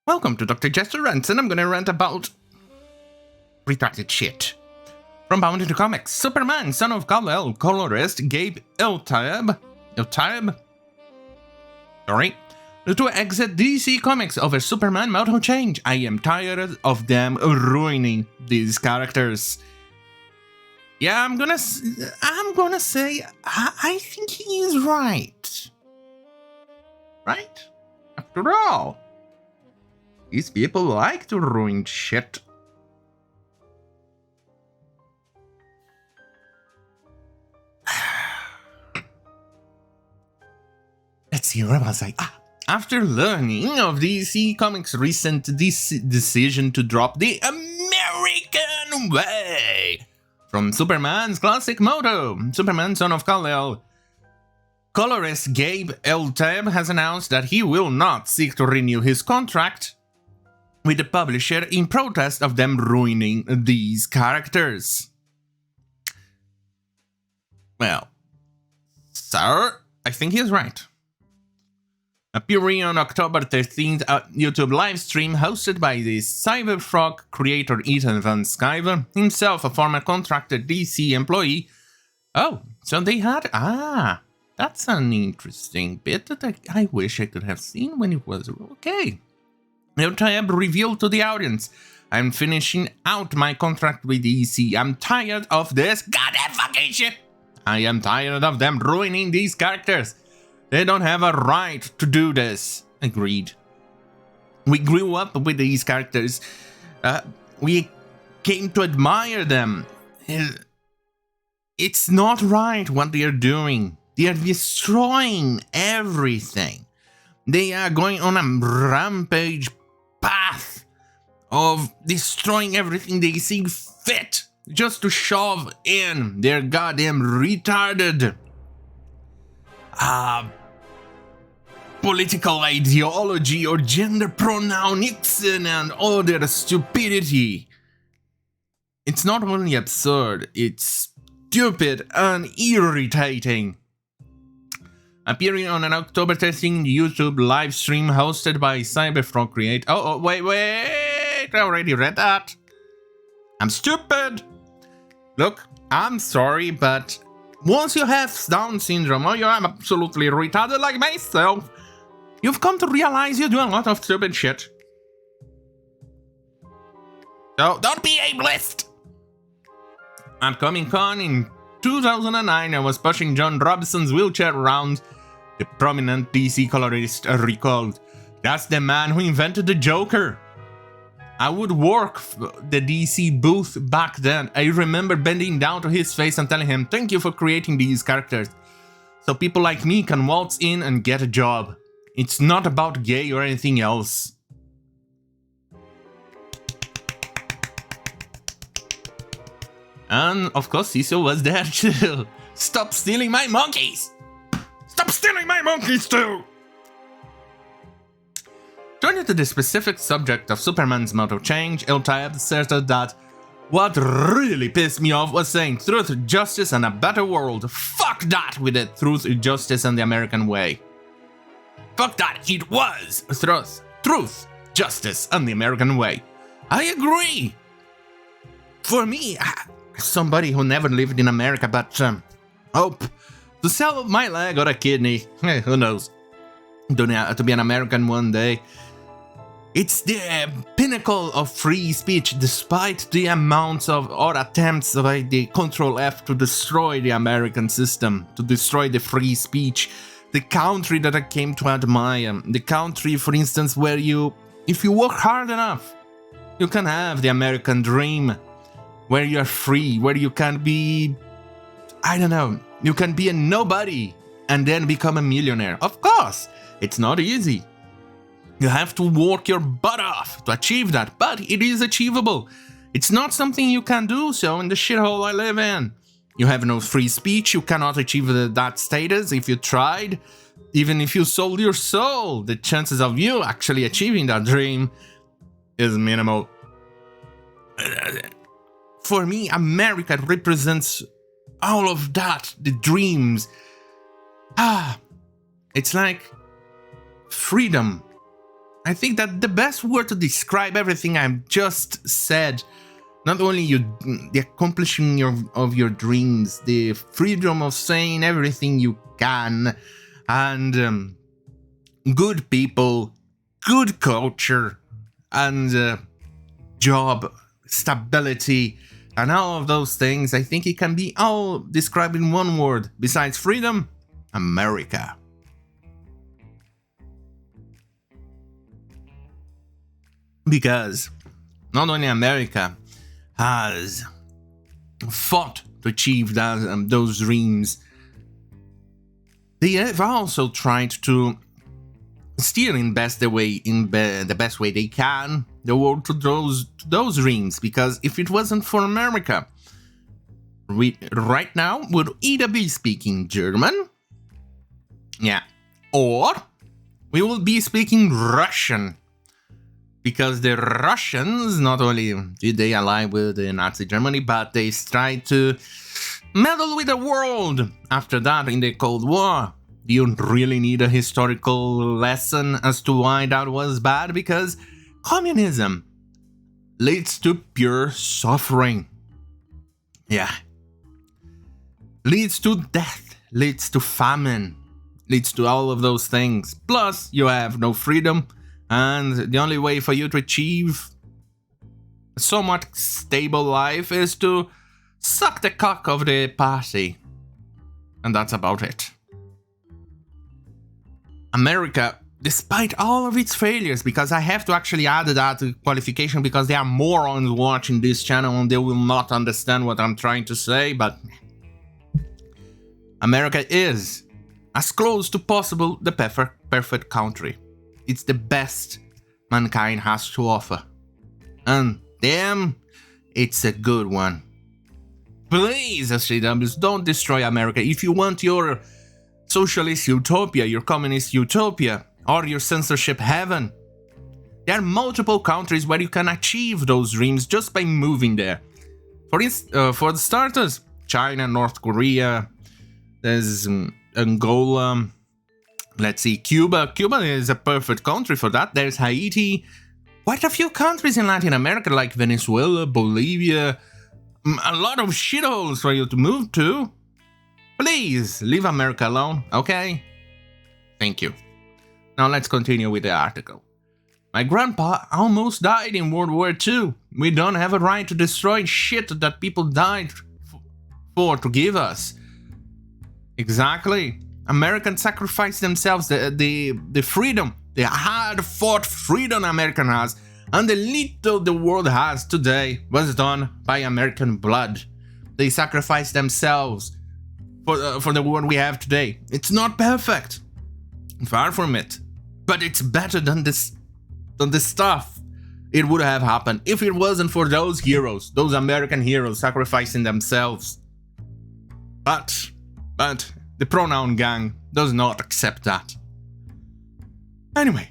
Welcome to Dr. Jester Rants, and I'm gonna rant about retarded shit. From Bound to Comics, Superman, son of Kal-El, colorist Gabe Eltaeb, to exit DC Comics over Superman motto change. I am tired of them ruining these characters. Yeah, I'm gonna say, I think he is right. Right? After all, these people like to ruin shit. Let's see, where was I? After learning of DC Comics' recent decision to drop the American way from Superman's classic motto, Superman, son of Kal-El, colorist Gabe Eltaeb has announced that he will not seek to renew his contract with the publisher in protest of them ruining these characters. Well, sir, I think he is right. Appearing on October 13th at YouTube livestream hosted by the Cyberfrog creator Ethan Van Sciver, himself a former contracted DC employee. Oh, so they had... that's an interesting bit that I wish I could have seen when it was... Okay. Eltaeb revealed to the audience, I'm finishing out my contract with DC. I'm tired of this goddamn fucking shit. I am tired of them ruining these characters. They don't have a right to do this. Agreed. We grew up with these characters. We came to admire them. It's not right what they are doing. They are destroying everything. They are going on a rampage path of destroying everything they see fit just to shove in their goddamn retarded political ideology or gender pronoun Nixon and all their stupidity. It's not only absurd, it's stupid and irritating. Appearing on an October 13 YouTube live stream hosted by Cyberfrog Create. Wait, I already read that. I'm stupid. Look, I'm sorry, but once you have Down syndrome or you're absolutely retarded like myself, you've come to realize you do a lot of stupid shit. So don't be ableist. At Comic-Con in 2009, I was pushing John Robson's wheelchair around. The prominent DC colorist recalled, that's the man who invented the Joker. I would work the DC booth back then. I remember bending down to his face and telling him, thank you for creating these characters, so people like me can waltz in and get a job. It's not about gay or anything else. And of course Cecil was there too. Stop stealing my monkeys! Stop stealing my monkeys too! Turning to the specific subject of Superman's motto change, Eltaeb asserted that what really pissed me off was saying truth, justice, and a better world. Fuck that with the truth, justice, and the American way. Fuck that, it was truth, justice, and the American way. I agree. For me, somebody who never lived in America but hope to sell my leg or a kidney, who knows, to be an American one day. It's the pinnacle of free speech, despite the amounts of or attempts by the Control F to destroy the American system, to destroy the free speech, the country that I came to admire, the country, for instance, where if you work hard enough, you can have the American dream, where you're free, where you can be, I don't know, you can be a nobody and then become a millionaire. Of course, it's not easy. You have to work your butt off to achieve that, but it is achievable. It's not something you can do so in the shithole I live in. You have no free speech, you cannot achieve that status if you tried. Even if you sold your soul, the chances of you actually achieving that dream is minimal. For me, America represents all of that, the dreams. It's like freedom. I think that the best word to describe everything I've just said, not only the accomplishing of your dreams, the freedom of saying everything you can, and good people, good culture, and job stability, and all of those things, I think it can be all described in one word. Besides freedom, America. Because not only America has fought to achieve those dreams, they have also tried to steer in the best way they can the world to those dreams. Because if it wasn't for America, we right now would either be speaking German, or we will be speaking Russian. Because the Russians, not only did they ally with Nazi Germany, but they tried to meddle with the world after that in the Cold War. Do you really need a historical lesson as to why that was bad? Because communism leads to pure suffering. Leads to death, leads to famine, leads to all of those things. Plus, you have no freedom. And the only way for you to achieve a somewhat stable life is to suck the cock of the party. And that's about it. America, despite all of its failures, because I have to actually add that qualification because there are morons watching this channel and they will not understand what I'm trying to say, but America is, as close to possible, the perfect country. It's the best mankind has to offer. And damn, it's a good one. Please, SJWs, don't destroy America. If you want your socialist utopia, your communist utopia, or your censorship heaven, there are multiple countries where you can achieve those dreams just by moving there. For the starters, China, North Korea, there's Angola. Let's see, Cuba. Cuba is a perfect country for that. There's Haiti. Quite a few countries in Latin America like Venezuela, Bolivia. A lot of shitholes for you to move to. Please, leave America alone, okay? Thank you. Now let's continue with the article. My grandpa almost died in World War II. We don't have a right to destroy shit that people died for to give us. Exactly. Americans sacrificed themselves, the freedom, the hard-fought freedom American has, and the little the world has today was done by American blood. They sacrificed themselves for the world we have today. It's not perfect, far from it, but it's better than the stuff it would have happened if it wasn't for those heroes, those American heroes sacrificing themselves. But the pronoun gang does not accept that. Anyway,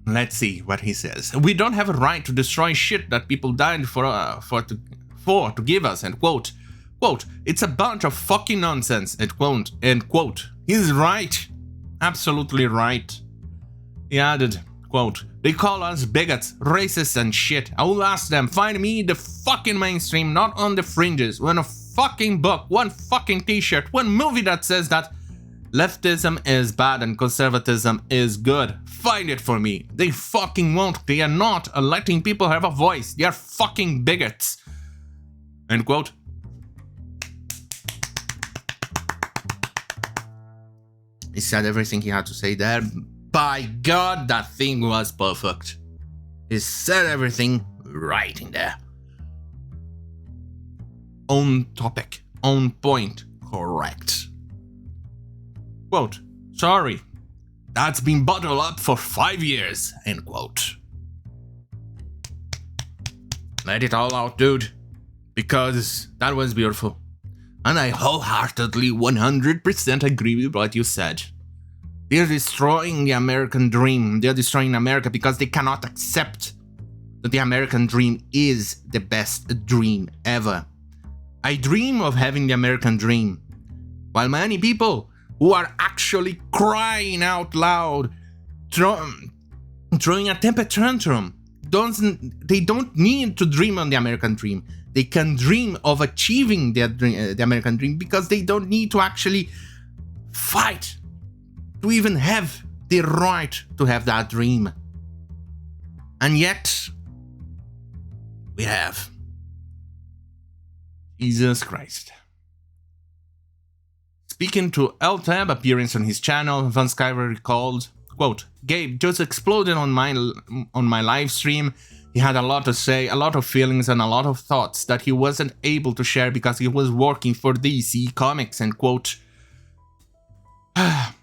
let's see what he says. We don't have a right to destroy shit that people died for to give us, end quote. Quote, it's a bunch of fucking nonsense, end quote. He's right. Absolutely right. He added, quote, they call us bigots, racists and shit. I will ask them, find me the fucking mainstream, not on the fringes. When a fucking book, one fucking t-shirt, one movie that says that leftism is bad and conservatism is good. Find it for me. They fucking won't. They are not letting people have a voice. They are fucking bigots. End quote. He said everything he had to say there. By God, that thing was perfect. He said everything right in there. On topic, on point, correct. Quote, sorry, that's been bottled up for 5 years, end quote. Let it all out, dude, because that was beautiful. And I wholeheartedly 100% agree with what you said. They're destroying the American dream. They're destroying America because they cannot accept that the American dream is the best dream ever. I dream of having the American dream, while many people who are actually crying out loud, throwing a temper tantrum. They don't need to dream on the American dream. They can dream of achieving their dream, the American dream, because they don't need to actually fight to even have the right to have that dream. And yet, we have. Jesus Christ. Speaking to Eltaeb appearance on his channel, Van Skyver recalled, quote, "Gabe just exploded on my live stream. He had a lot to say, a lot of feelings, and a lot of thoughts that he wasn't able to share because he was working for DC Comics," end quote.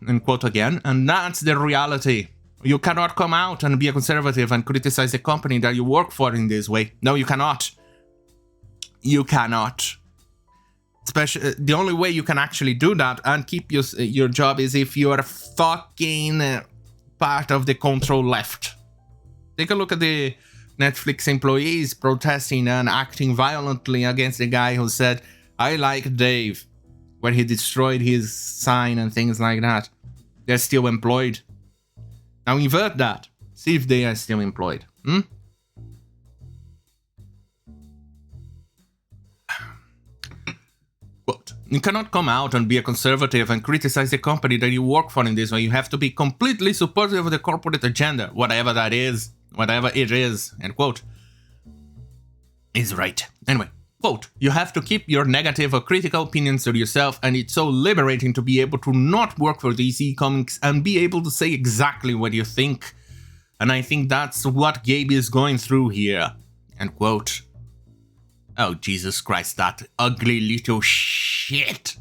End quote again. And that's the reality. You cannot come out and be a conservative and criticize the company that you work for in this way. No, you cannot. You cannot. Especially, the only way you can actually do that and keep your job is if you are fucking part of the control left. Take a look at the Netflix employees protesting and acting violently against the guy who said, "I like Dave," where he destroyed his sign and things like that. They're still employed. Now invert that. See if they are still employed. Quote, "You cannot come out and be a conservative and criticize the company that you work for in this way. You have to be completely supportive of the corporate agenda, whatever that is, whatever it is," end quote. Is right. Anyway, quote, "You have to keep your negative or critical opinions to yourself, and it's so liberating to be able to not work for DC Comics and be able to say exactly what you think. And I think that's what Gabe is going through here," end quote. Oh, Jesus Christ, that ugly little shit.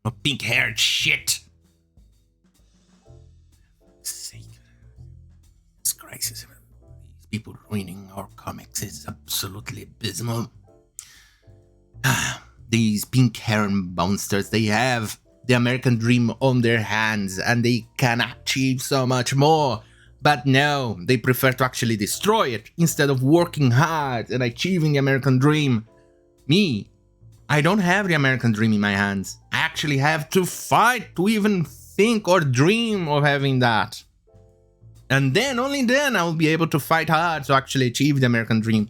A pink-haired shit. Jesus Christ, these people ruining our comics is absolutely abysmal. These pink-haired monsters, they have the American dream on their hands and they can achieve so much more. But no, they prefer to actually destroy it instead of working hard and achieving the American dream. Me, I don't have the American dream in my hands. I actually have to fight to even think or dream of having that. And then, only then, I will be able to fight hard to actually achieve the American dream.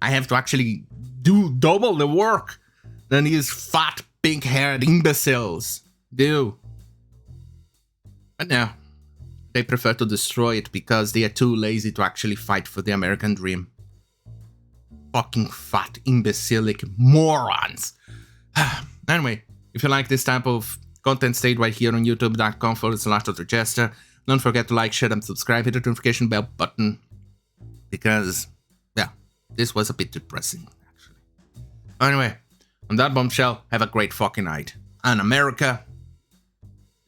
I have to actually do double the work than these fat, pink-haired imbeciles do. But no. They prefer to destroy it because they are too lazy to actually fight for the American dream. Fucking fat, imbecilic morons. Anyway, if you like this type of content, stay right here on youtube.com/Jester. Don't forget to like, share, and subscribe. Hit the notification bell button. Because, yeah, this was a bit depressing, actually. Anyway, on that bombshell, have a great fucking night. And America,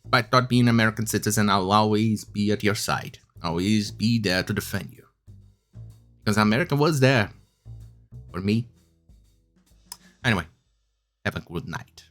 despite not being an American citizen, I'll always be at your side. Always be there to defend you. Because America was there for me. Anyway, have a good night.